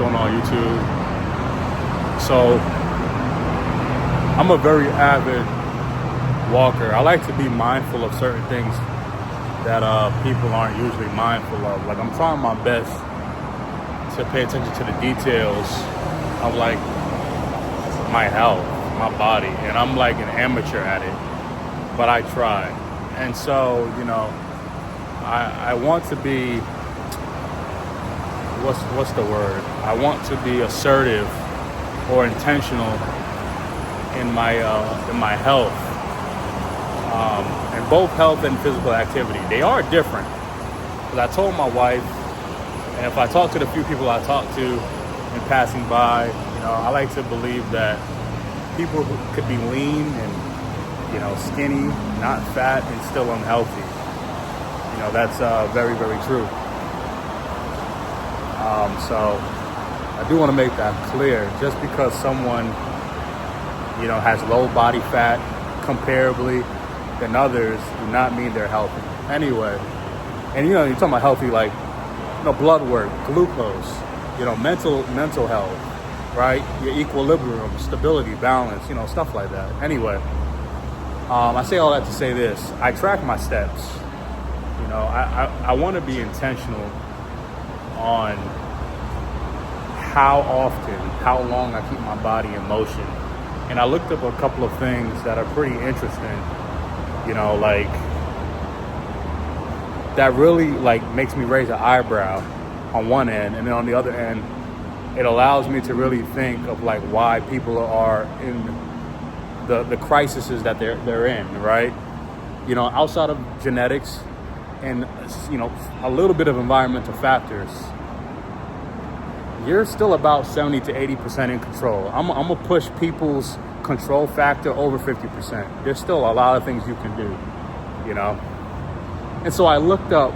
going on YouTube. So I'm a very avid walker. I like to be mindful of certain things that people aren't usually mindful of. Like, I'm trying my best to pay attention to the details of like my health, my body, and I'm like an amateur at it, but I try. And so, I want to be, what's the word? I want to be assertive or intentional in my health, and both health and physical activity. They are different. Because I told my wife, and if I talk to the few people I talk to in passing by, I like to believe that people who could be lean and, skinny, not fat, and still unhealthy. That's very, very true. So I do want to make that clear. Just because someone, has low body fat comparably than others do not mean they're healthy. Anyway, and you're talking about healthy, like, blood work, glucose, mental health, right? Your equilibrium, stability, balance, stuff like that. Anyway, I say all that to say this. I track my steps. I want to be intentional on how often, how long I keep my body in motion. And I looked up a couple of things that are pretty interesting, like, that really, like, makes me raise an eyebrow on one end, and then on the other end, it allows me to really think of, like, why people are in the crises that they're in, right? Outside of genetics and, a little bit of environmental factors, you're still about 70 to 80% in control. I'm gonna push people's control factor over 50%. There's still a lot of things you can do, And so I looked up,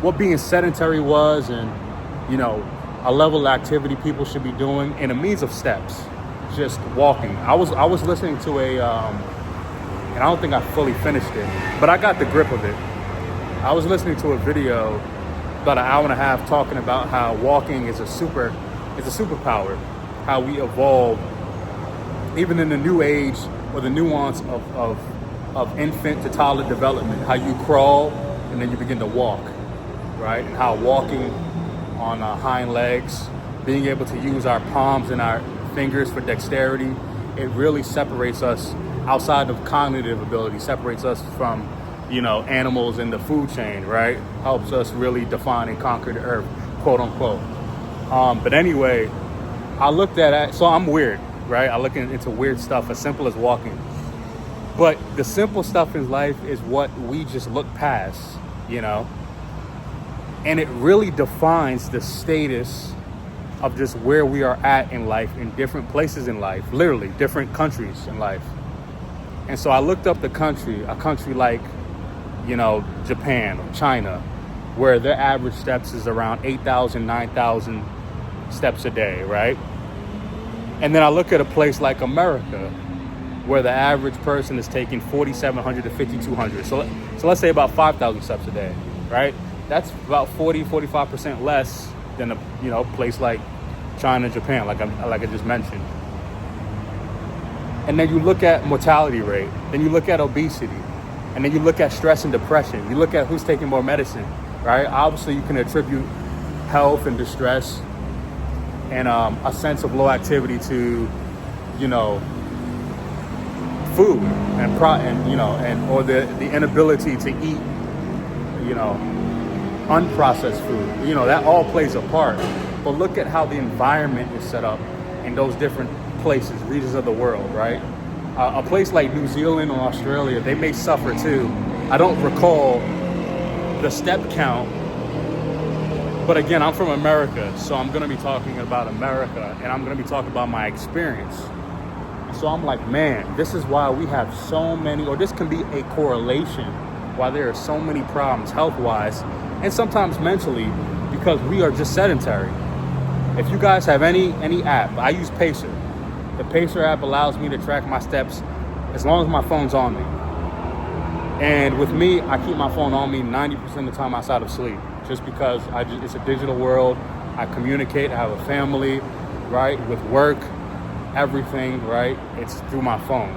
what being sedentary was, and, a level of activity people should be doing, and a means of steps, just walking. I was listening to and I don't think I fully finished it, but I got the grip of it. I was listening to a video about an hour and a half talking about how walking is a superpower, how we evolve even in the new age, or the nuance of infant to toddler development, how you crawl and then you begin to walk, right? And how walking on hind legs, being able to use our palms and our fingers for dexterity, it really separates us outside of cognitive ability, separates us from animals in the food chain, right? Helps us really define and conquer the earth, quote unquote. But anyway, I looked at so I'm weird, right? I look into weird stuff as simple as walking. But the simple stuff in life is what we just look past, and it really defines the status of just where we are at in life, in different places in life, literally different countries in life. And so I looked up a country like, Japan or China, where their average steps is around 8,000, 9,000 steps a day, right? And then I look at a place like America, where the average person is taking 4,700 to 5,200. So let's say about 5,000 steps a day, right? That's about 45% less than a place like China, Japan, like I just mentioned. And then you look at mortality rate, then you look at obesity, and then you look at stress and depression. You look at who's taking more medicine, right? Obviously, you can attribute health and distress and a sense of low activity to, food and or the inability to eat, unprocessed food. That all plays a part. But look at how the environment is set up in those different places, regions of the world, right? A place like New Zealand or Australia, they may suffer too. I don't recall the step count, but again, I'm from America, so I'm going to be talking about America, and I'm going to be talking about my experience. So I'm like, man, this is why we have so many, or this can be a correlation why there are so many problems health-wise and sometimes mentally, because we are just sedentary. If you guys have any app, I use Pacer. The Pacer app allows me to track my steps as long as my phone's on me. And with me, I keep my phone on me 90% of the time outside of sleep, just because it's a digital world. I communicate, I have a family, right? With work, everything, right? It's through my phone.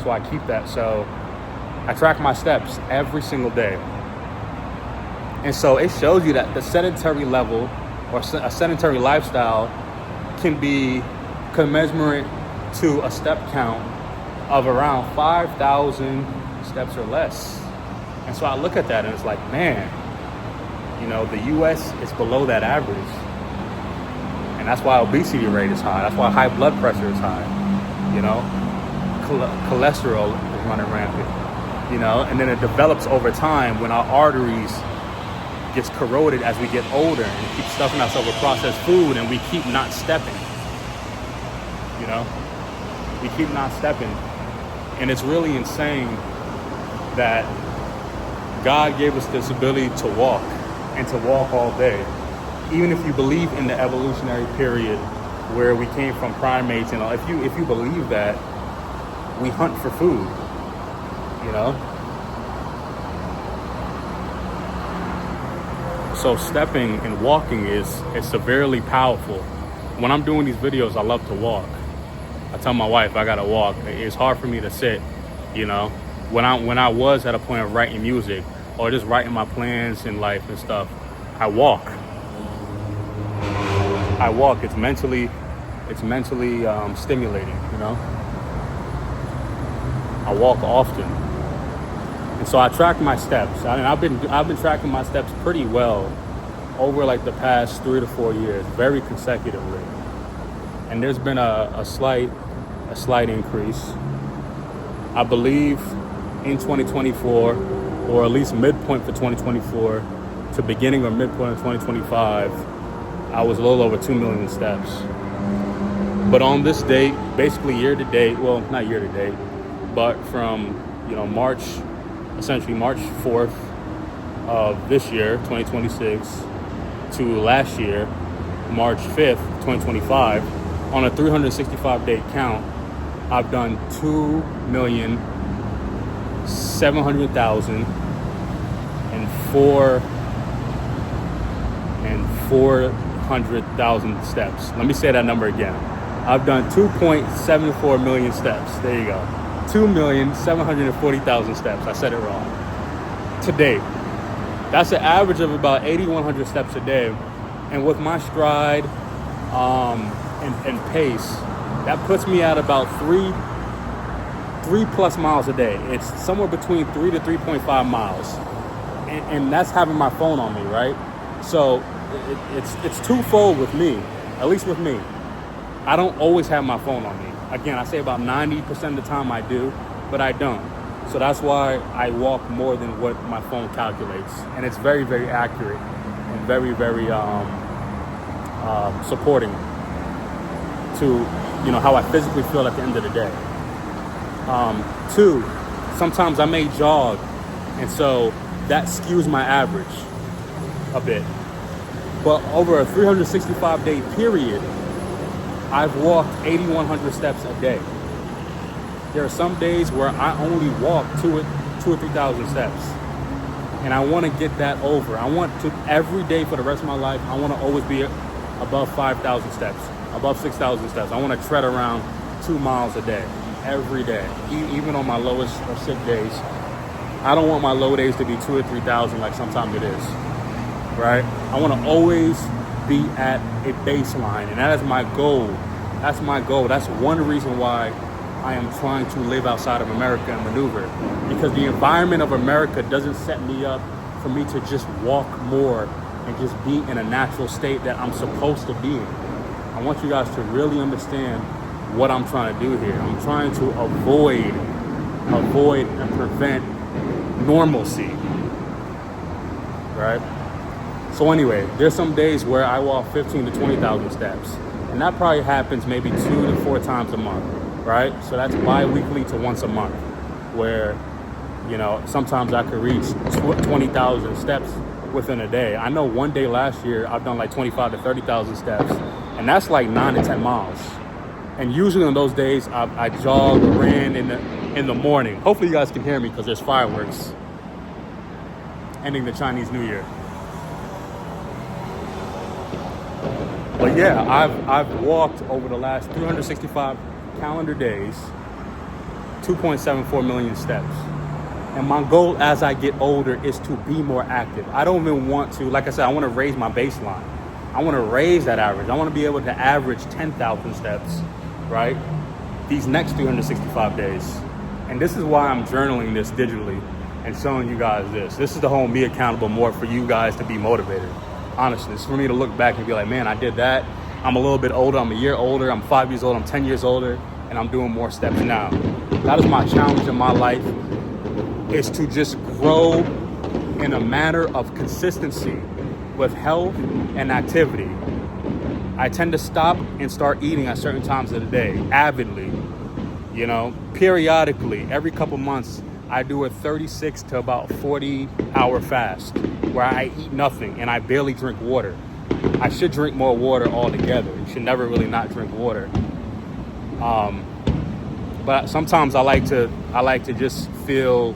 So I keep that. So I track my steps every single day. And so it shows you that the sedentary level or a sedentary lifestyle can be commensurate to a step count of around 5,000 steps or less. And so I look at that and it's like, man, the US is below that average. And that's why obesity rate is high. That's why high blood pressure is high. Cholesterol is running rampant. And then it develops over time when our arteries gets corroded as we get older and we keep stuffing ourselves with processed food and we keep not stepping. We keep not stepping. And it's really insane that God gave us this ability to walk and to walk all day. Even if you believe in the evolutionary period where we came from primates, if you believe that, we hunt for food, So stepping and walking is severely powerful. When I'm doing these videos, I love to walk. I tell my wife I gotta walk. It's hard for me to sit, When I was at a point of writing music or just writing my plans in life and stuff, I walk. It's mentally stimulating, I walk often. And so I track my steps. I've been tracking my steps pretty well over like the past 3 to 4 years, very consecutively. And there's been a slight increase. I believe in 2024, or at least midpoint for 2024 to beginning or midpoint of 2025, I was a little over 2 million steps. But on this date, basically year to date, well, not year to date, but from, March 4th of this year, 2026, to last year, March 5th, 2025, on a 365-day count, I've done 2,700,000 steps. Let me say that number again. I've done 2.74 million steps. There you go. 2,740,000 steps. I said it wrong. To date. That's an average of about 8,100 steps a day. And with my stride and pace, that puts me at about 3 plus miles a day. It's somewhere between 3 to 3.5 miles. And that's having my phone on me, right? So it's twofold with me, at least with me. I don't always have my phone on me. Again, I say about 90% of the time I do, but I don't. So that's why I walk more than what my phone calculates. And it's very, very accurate and very, very supporting to, how I physically feel at the end of the day. 2, sometimes I may jog, and so that skews my average a bit. But over a 365-day period, I've walked 8,100 steps a day. There are some days where I only walk 2 or 3,000 steps. And I want to get that over. I want to, every day for the rest of my life, I want to always be above 5,000 steps, above 6,000 steps. I want to tread around 2 miles a day, every day, even on my lowest or sick days. I don't want my low days to be 2 or 3,000 like sometimes it is, right? I want to always be at a baseline, and that is my goal. That's my goal. That's one reason why I am trying to live outside of America and maneuver, because the environment of America doesn't set me up for me to just walk more and just be in a natural state that I'm supposed to be in. I want you guys to really understand what I'm trying to do here. I'm trying to avoid and prevent normalcy, right? So anyway, there's some days where I walk 15 to 20,000 steps, and that probably happens maybe 2 to 4 times a month, right? So that's bi-weekly to once a month, where, sometimes I could reach 20,000 steps within a day. I know one day last year, I've done like 25 to 30,000 steps, and that's like 9 to 10 miles. And usually on those days, I jogged or ran in in the morning. Hopefully you guys can hear me because there's fireworks ending the Chinese New Year. But yeah, I've walked over the last 365 calendar days, 2.74 million steps. And my goal as I get older is to be more active. I don't even want to, like I said, I want to raise my baseline. I want to raise that average. I want to be able to average 10,000 steps, right? These next 365 days. And this is why I'm journaling this digitally and showing you guys this. This is to hold me accountable more for you guys to be motivated. Honestly, it's for me to look back and be like, man, I did that. I'm a little bit older. I'm a year older. I'm 5 years old. I'm 10 years older. And I'm doing more steps now. That is my challenge in my life, is to just grow in a manner of consistency with health and activity. I tend to stop and start eating at certain times of the day, avidly, periodically. Every couple months, I do a 36 to about 40 hour fast where I eat nothing and I barely drink water. I should drink more water altogether. You should never really not drink water. But sometimes I like to just feel,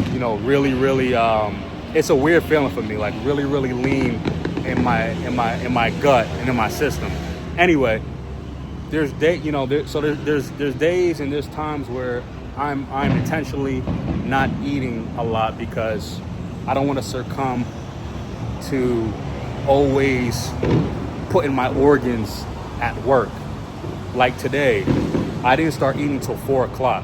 really, really, it's a weird feeling for me, like really, really lean in my gut and in my system. Anyway, there's days and there's times where I'm intentionally not eating a lot because I don't want to succumb to always putting my organs at work. Like today, I didn't start eating till 4 o'clock.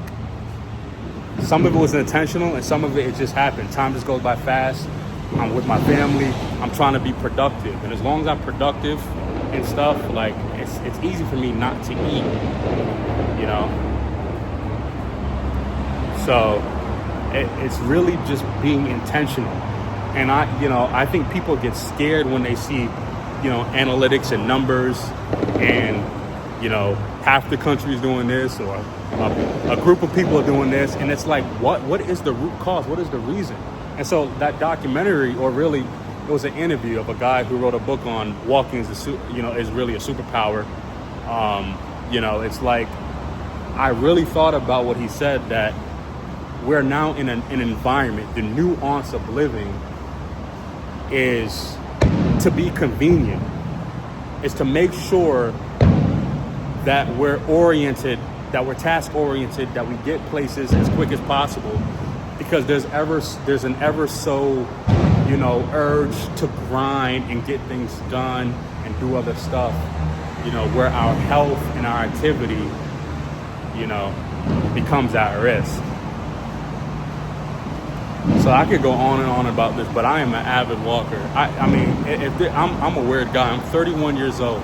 Some of it was intentional and some of it just happened. Time just goes by fast. I'm with my family. I'm trying to be productive. And as long as I'm productive and stuff, like it's easy for me not to eat, So it's really just being intentional. And I think people get scared when they see, analytics and numbers and, half the country is doing this or a group of people are doing this. And it's like, what is the root cause? What is the reason? And so that documentary, or really it was an interview of a guy who wrote a book on walking is really a superpower. It's like, I really thought about what he said, that we're now in an environment, the nuance of living is to be convenient, is to make sure that we're oriented, that we're task oriented, that we get places as quick as possible, because there's an ever so, urge to grind and get things done and do other stuff, where our health and our activity, becomes at risk. So I could go on and on about this, but I am an avid walker. I'm a weird guy. I'm 31 years old,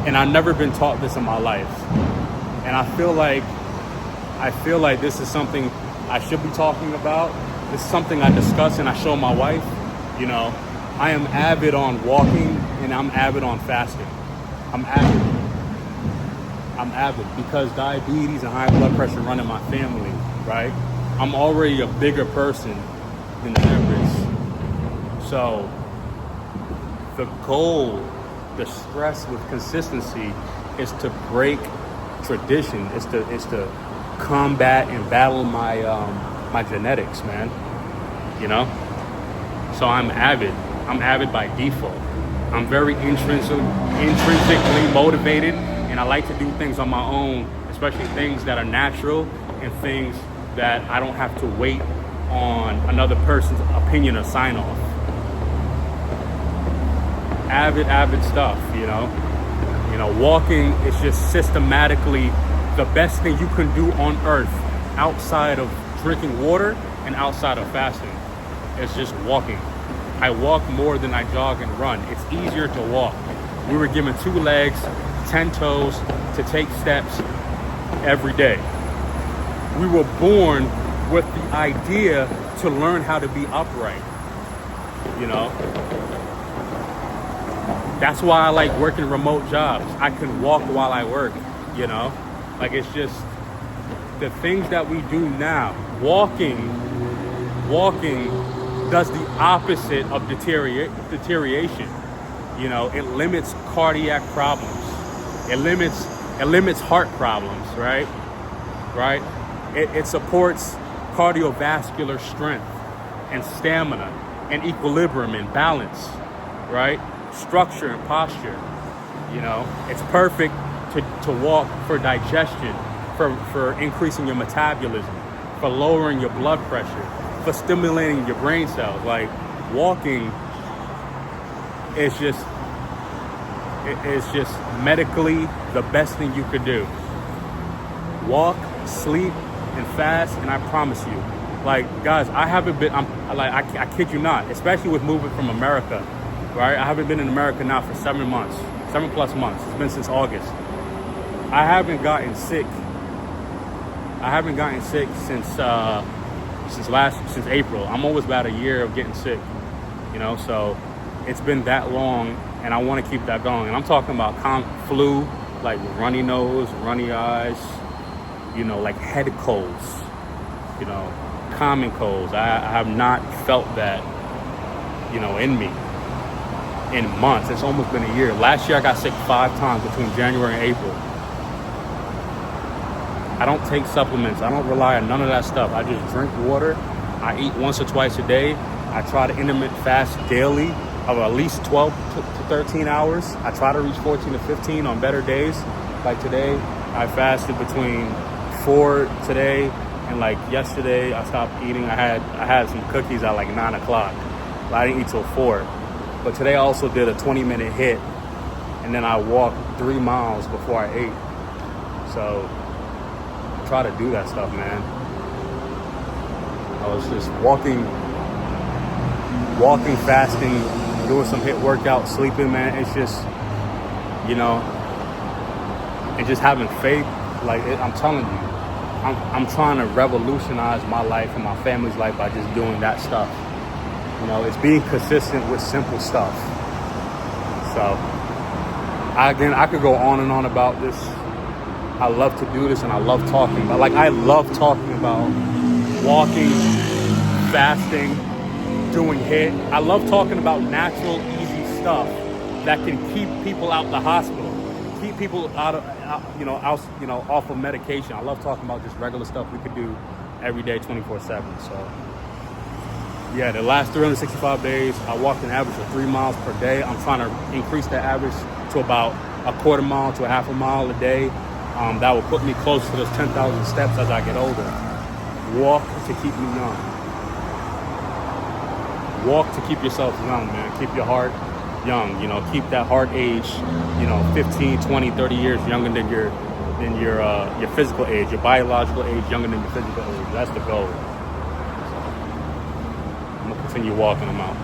and I've never been taught this in my life. And I feel like this is something I should be talking about. This is something I discuss and I show my wife. I am avid on walking and I'm avid on fasting. I'm avid because diabetes and high blood pressure run in my family, right? I'm already a bigger person than average. So the goal, the stress with consistency is to break tradition, is to combat and battle my genetics, man. So I'm avid by default. I'm very intrinsically motivated, and I like to do things on my own, especially things that are natural and things that I don't have to wait on another person's opinion or sign off. Avid stuff, walking is just systematically the best thing you can do on earth outside of drinking water and outside of fasting. It's just walking. I walk more than I jog and run. It's easier to walk. We were given 2 legs, 10 toes to take steps every day. We were born with the idea to learn how to be upright, That's why I like working remote jobs. I can walk while I work, Like, it's just the things that we do now. Walking does the opposite of deterioration. It limits cardiac problems. It limits heart problems, right? right? It supports cardiovascular strength and stamina and equilibrium and balance, right? Structure and posture. It's perfect to walk for digestion, for increasing your metabolism, for lowering your blood pressure, for stimulating your brain cells. Like, walking is just medically the best thing you could do. Walk, sleep, and fast, and I promise you, like, guys, I kid you not, especially with moving from America, right? I haven't been in America now for 7 months, 7+ months. It's been since August. I haven't gotten sick since April. I'm always about a year of getting sick, so it's been that long, and I want to keep that going. And I'm talking about flu, like runny nose, runny eyes, like head colds, common colds. I have not felt that, in me in months. It's almost been a year. Last year I got sick 5 times between January and April. I don't take supplements. I don't rely on none of that stuff. I just drink water. I eat once or twice a day. I try to intermittent fast daily of at least 12 to 13 hours. I try to reach 14 to 15 on better days. Like today, I fasted between 4 today and like yesterday I stopped eating. I had some cookies at like 9 o'clock. But I didn't eat till 4. But today I also did a 20-minute hit, and then I walked 3 miles before I ate. So try to do that stuff, man. I was just walking, fasting, doing some hit workout, sleeping, man. It's just, and just having faith. Like, I'm telling you, I'm trying to revolutionize my life and my family's life by just doing that stuff. It's being consistent with simple stuff. So, I could go on and on about this. I love to do this, and I love talking about, I love talking about walking, fasting, doing hit. I love talking about natural, easy stuff that can keep people out the hospital, keep people out of, off of medication. I love talking about just regular stuff we could do every day, 24/7. So, yeah, the last 365 days, I walked an average of 3 miles per day. I'm trying to increase that average to about a quarter mile to a half a mile a day. That will put me close to those 10,000 steps as I get older. Walk to keep me young. Walk to keep yourself young, man. Keep your heart young. Keep that heart age, 15, 20, 30 years younger than your physical age, your biological age younger than your physical age. That's the goal. I'm gonna continue walking them out.